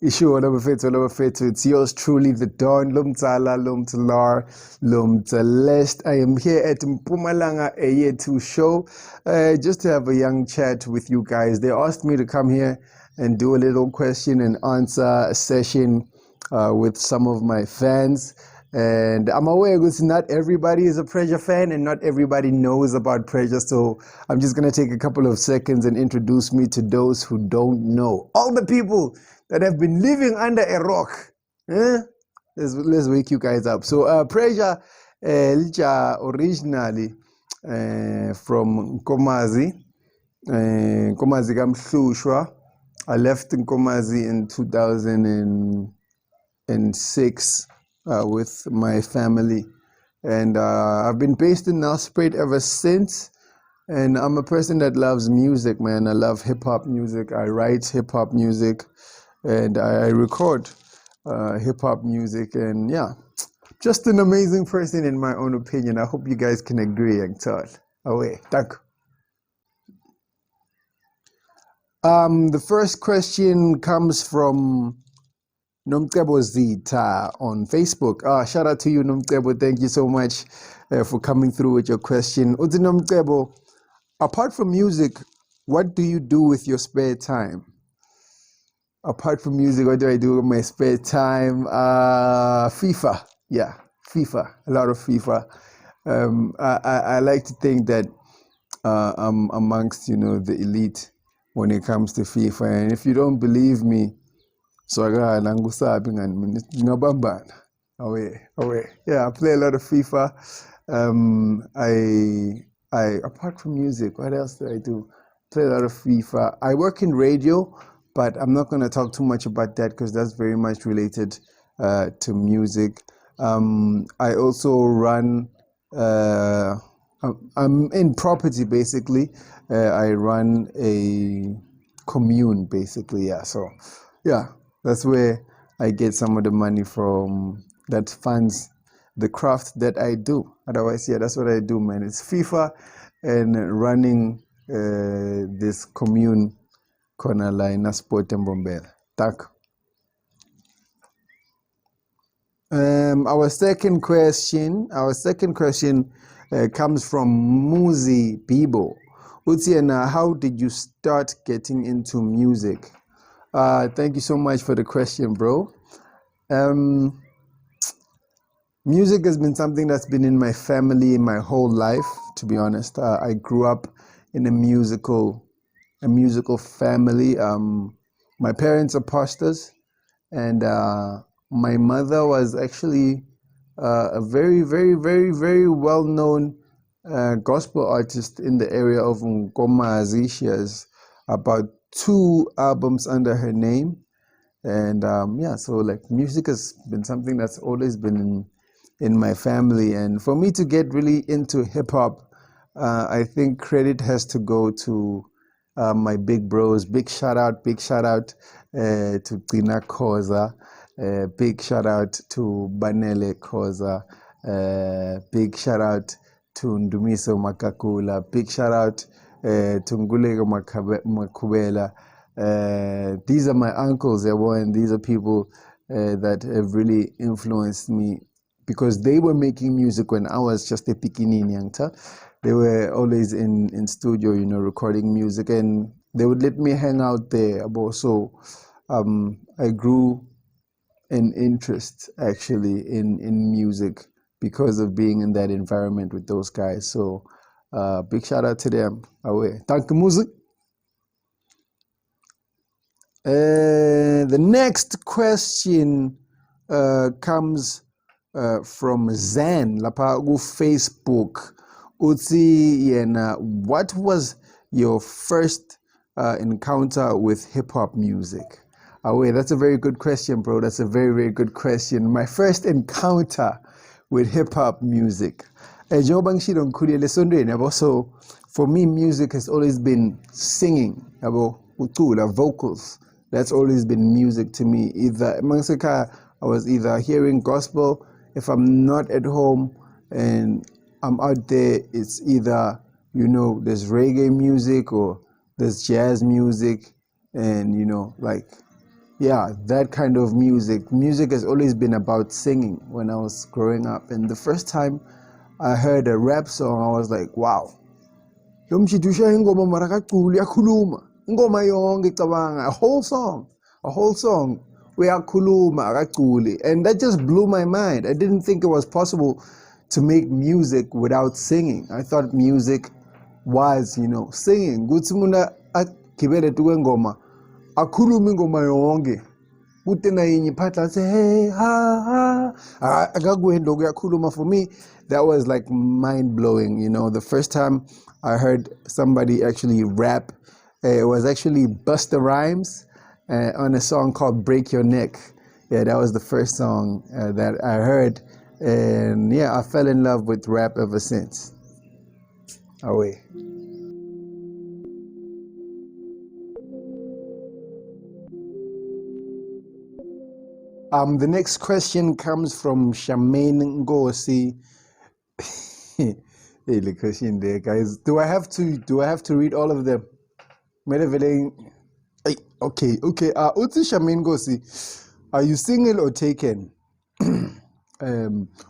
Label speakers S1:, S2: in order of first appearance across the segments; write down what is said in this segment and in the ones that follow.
S1: Ishu Olabafetu. It's yours truly, the Don Lumtala, Lumtalar, Lumtalest. I am here at Mpumalanga Eyethu show just to have a young chat with you guys. They asked me to come here and do a little question and answer session with some of my fans. And I'm aware that not everybody is a Pressure fan and not everybody knows about Pressure. So I'm just going to take a couple of seconds and introduce me to those who don't know. All the people that have been living under a rock. Eh? Let's wake you guys up. So Pressure originally from Nkomazi. Nkomazi Kamhlushwa. I left Nkomazi in 2006 with my family, and I've been based in Nelspruit ever since. And I'm a person that loves music, man. I love hip-hop music. I write hip-hop music, and I record hip-hop music. And yeah, just an amazing person in my own opinion. I hope you guys can agree. Away. Thank you. The first question comes from Nomcebo Zita on Facebook. Shout out to you, Nomcebo. Thank you so much for coming through with your question. Uzi Nomcebo, apart from music, what do you do with your spare time? Apart from music, what do I do with my spare time? FIFA. Yeah, FIFA. A lot of FIFA. I like to think that I'm amongst, the elite when it comes to FIFA. And if you don't believe me, so yeah, I play a lot of FIFA. I apart from music, what else do I do? Play a lot of FIFA. I work in radio, but I'm not going to talk too much about that because that's very much related to music. I also run. I'm in property basically. I run a commune basically. Yeah. So yeah. That's where I get some of the money from that funds the craft that I do. Otherwise, yeah, that's what I do, man. It's FIFA and running this commune Konala Sport and Bombel. Tak. Our second question comes from Muzi Bibo. Utiana, how did you start getting into music? Thank you so much for the question, bro. Music has been something that's been in my family my whole life, to be honest. I grew up in a musical family. My parents are pastors, and my mother was actually a very, very, very, very well-known gospel artist in the area of Nkomazi. She has about 2 albums under her name, and so like music has been something that's always been in my family. And for me to get really into hip-hop, I think credit has to go to my big bros. Big shout out to Tina Koza, big shout out to Banele Koza, big shout out to Ndumiso Makakula, big shout out to Ngulego Makubela. These are my uncles, and these are people that have really influenced me because they were making music when I was just a pikinini youngster. They were always in studio, recording music, and they would let me hang out there. So I grew an interest actually in music because of being in that environment with those guys. So big shout out to them. Thank you, music. The next question comes from Zen Lapa Facebook. Utsi Yena, what was your first encounter with hip-hop music? That's a very good question, bro. That's a very, very good question. My first encounter with hip-hop music. So for me, music has always been singing, vocals. That's always been music to me. I was either hearing gospel. If I'm not at home and I'm out there, it's either, there's reggae music or there's jazz music. And, yeah, that kind of music. Music has always been about singing when I was growing up. And the first time I heard a rap song, I was like, wow. Lo mshidi ushaya ingoma mara kacula uyakhuluma. Ingoma yonke cabanga, a whole song. Uyakhuluma akaculi. And that just blew my mind. I didn't think it was possible to make music without singing. I thought music was, singing. Kuthi umuntu agibele tuke ngoma akhuluma ingoma yonke. Kuthi nayinye iphatla say hey ha ha akakwendo kuyakhuluma. For me that was like mind blowing. The first time I heard somebody actually rap, it was actually Busta Rhymes on a song called Break Your Neck. Yeah, that was the first song that I heard, and yeah, I fell in love with rap ever since. Away. The next question comes from Shamaine Ngosi. Hey, the question there, guys. Do I have to read all of them? Hey, okay. Uti Shamaine Ngosi, are you single or taken?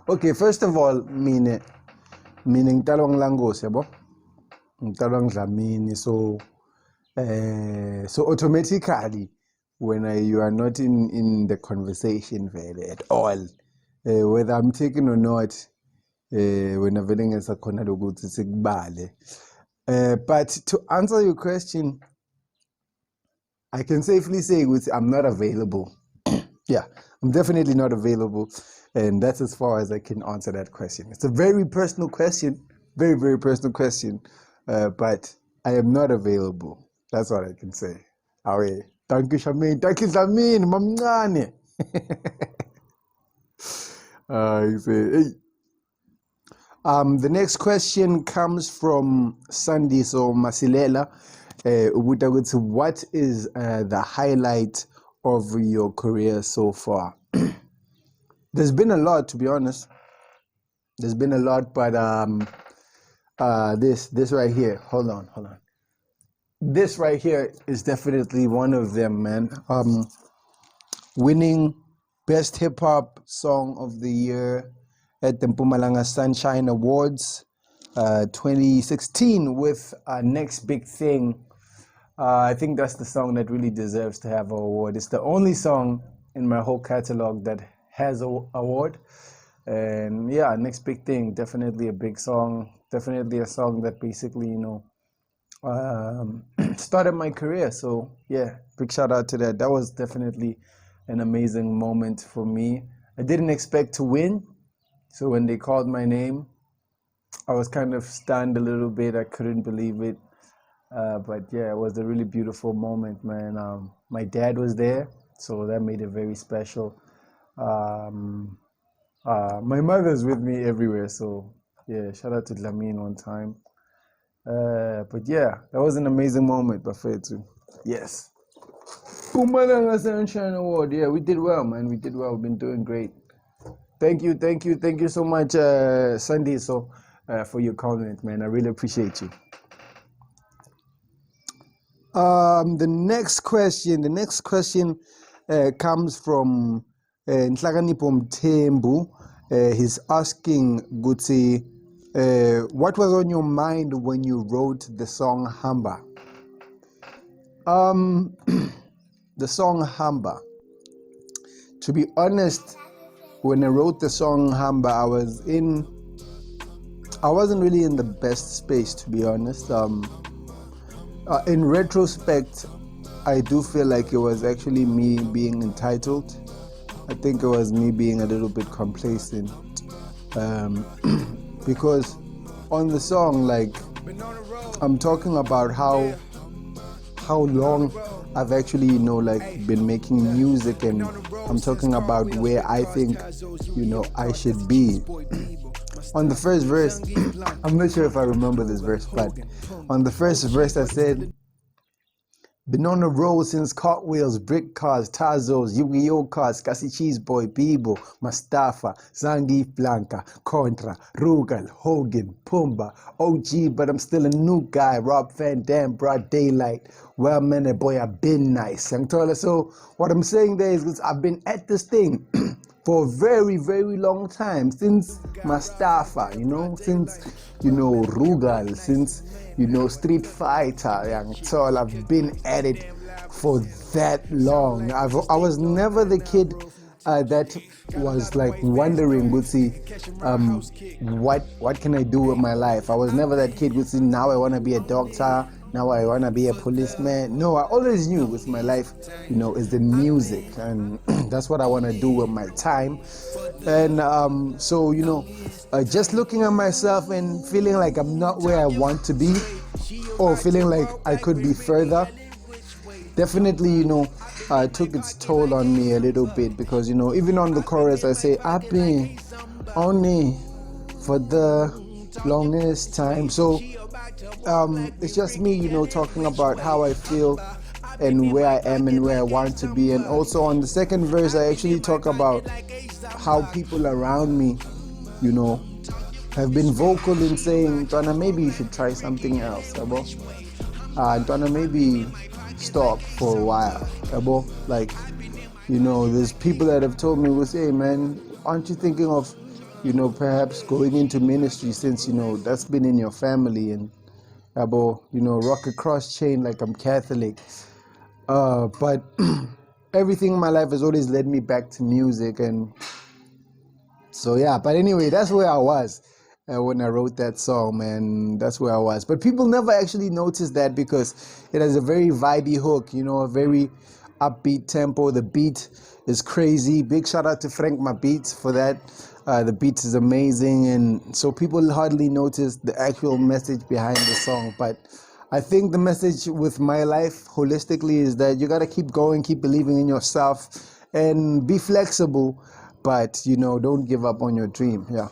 S1: Okay, first of all, meaning ngitalwa ngilangosi yabo. Ngitalwa ngidlamini, so automatically when you are not in the conversation really at all, whether I'm taken or not, when I'm ngesakhona lokuthi sikubale. But to answer your question, I can safely say I'm not available. Yeah, I'm definitely not available, and that's as far as I can answer that question. It's a very personal question, very, very personal question, but I am not available. That's what I can say. Awe. Thank you, Shamaine. Thank you, Shamaine. Mamncane. You say, hey. The next question comes from Sandy so Masilela. What is the highlight of your career so far? There's been a lot, to be honest. There's been a lot, but this right here. Hold on. This right here is definitely one of them, man. Winning Best Hip Hop Song of the Year at the Mpumalanga Sunshine Awards 2016 with Next Big Thing. I think that's the song that really deserves to have an award. It's the only song in my whole catalog that has an award. And yeah, Next Big Thing, definitely a big song. Definitely a song that basically, started my career. So yeah, big shout out to that. That was definitely an amazing moment for me. I didn't expect to win. So when they called my name, I was kind of stunned a little bit. I couldn't believe it. But yeah, it was a really beautiful moment, man. My dad was there, so that made it very special. My mother's with me everywhere, so yeah, shout out to Dlamini one time. But yeah, that was an amazing moment, Bafetu. Yes. Mpumalanga Sunshine Award. Yeah, we did well, man. We did well. We've been doing great. Thank you so much, Sandy, for your comment, man. I really appreciate you. The next question comes from Nhlakanipho Mthembu. He's asking Gutsi, what was on your mind when you wrote the song Hamba? The song Hamba. To be honest, when I wrote the song Hamba, I wasn't really in the best space, to be honest. In retrospect, I do feel like it was actually me being entitled. I think it was me being a little bit complacent. Because on the song, like, I'm talking about how long I've actually, been making music, and I'm talking about where I think, I should be. On the first verse, I'm not sure if I remember this verse, but on the first verse I said, Been on the road since cartwheels, brick cars, Tazos, Yu-Gi-Oh cars, Cassie Cheese Boy, Bibo, Mustafa, Zangief Blanca, Contra, Rugal, Hogan, Pumba, OG, but I'm still a new guy. Rob Van Dam, Broad Daylight. Well, man, boy, I've been nice. So what I'm saying there is I've been at this thing for a very, very long time, since Mustafa, since, Rugal, since, Street Fighter, young tall. I've been at it for that long. I was never the kid that was like wondering, would see, what can I do with my life? I was never that kid would see, now I want to be a doctor, now I want to be a policeman. No, I always knew with my life, is the music, and that's what I want to do with my time. And so, just looking at myself and feeling like I'm not where I want to be, or feeling like I could be further, definitely, took its toll on me a little bit, because, even on the chorus, I say, I've been on it for the longest time. So it's just me, talking about how I feel and where I am and where I want to be. And also on the second verse, I actually talk about how people around me, have been vocal in saying, Donna, maybe you should try something else. Donna, maybe stop for a while. Like, there's people that have told me, hey man, aren't you thinking of, perhaps going into ministry, since, that's been in your family, and rock a cross chain like I'm Catholic. But everything in my life has always led me back to music. And so, yeah, but anyway, that's where I was when I wrote that song, man. That's where I was. But people never actually noticed that, because it has a very vibey hook, a very upbeat tempo. The beat is crazy. Big shout out to Frank My Beats for that. The beat is amazing, and so people hardly notice the actual message behind the song. But I think the message with my life holistically is that you got to keep going, keep believing in yourself, and be flexible, but don't give up on your dream. Yeah,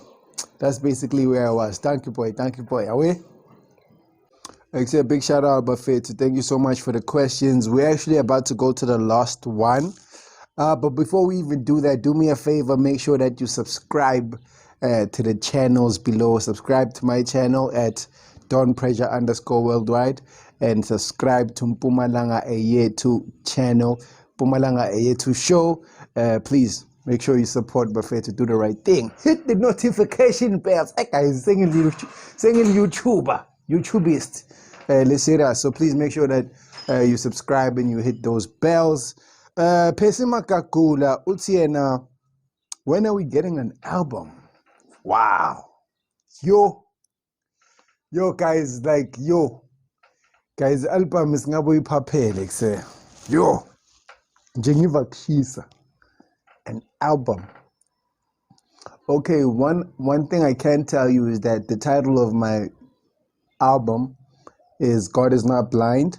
S1: that's basically where I was. Thank you, boy. Away. Except big shout out, Buffet. Thank you so much for the questions. We're actually about to go to the last one. But before we even do that, do me a favor, make sure that you subscribe to the channels below. Subscribe to my channel at Don_Pressure_worldwide, and subscribe to Mpumalanga Eyethu channel, Mpumalanga Eyethu show. Please make sure you support Buffet to do the right thing. Hit the notification bells. That guy is singing YouTubeist. Let's say that. So please make sure that you subscribe and you hit those bells. Pesima Kakula, Utiena, when are we getting an album? Wow. Yo, guys, guys, album is ngaboy papel, say. Yo, Geneva Kisa, an album. Okay, one thing I can tell you is that the title of my album is God Is Not Blind.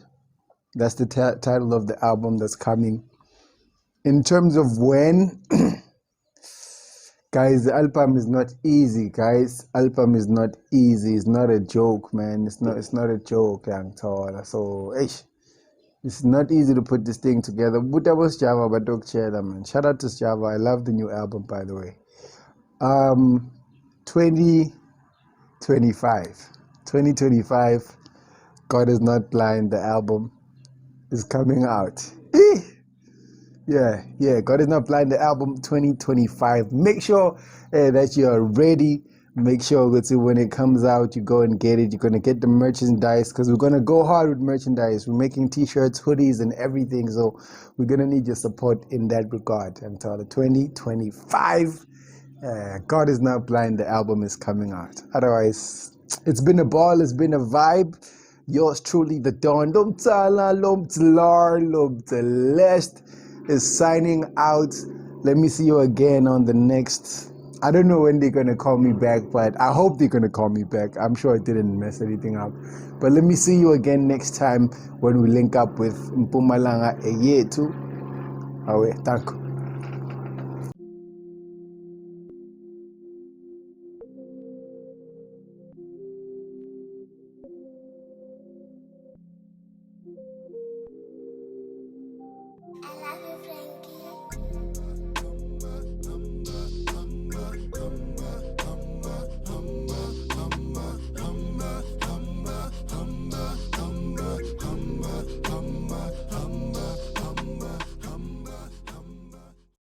S1: That's the title of the album that's coming. In terms of when, guys, the album is not easy, guys. Album is not easy. It's not a joke, man. It's not a joke, young tall. So, it's not easy to put this thing together. But that was Java, but don't share them, man. Shout out to Java. I love the new album, by the way. 2025. God Is Not Blind. The album is coming out. Yeah, God Is Not Blind, the album 2025. Make sure that you're ready. Make sure that when it comes out, you go and get it. You're going to get the merchandise, because we're going to go hard with merchandise. We're making t-shirts, hoodies, and everything. So we're going to need your support in that regard. Until the 2025, God Is Not Blind, the album is coming out. Otherwise, it's been a ball. It's been a vibe. Yours truly, the Don. Is signing out. Let me see you again on the next. I don't know when they're going to call me back, but I hope they're going to call me back. I'm sure I didn't mess anything up. But let me see you again next time when we link up with Mpumalanga Eyethu. Thank you.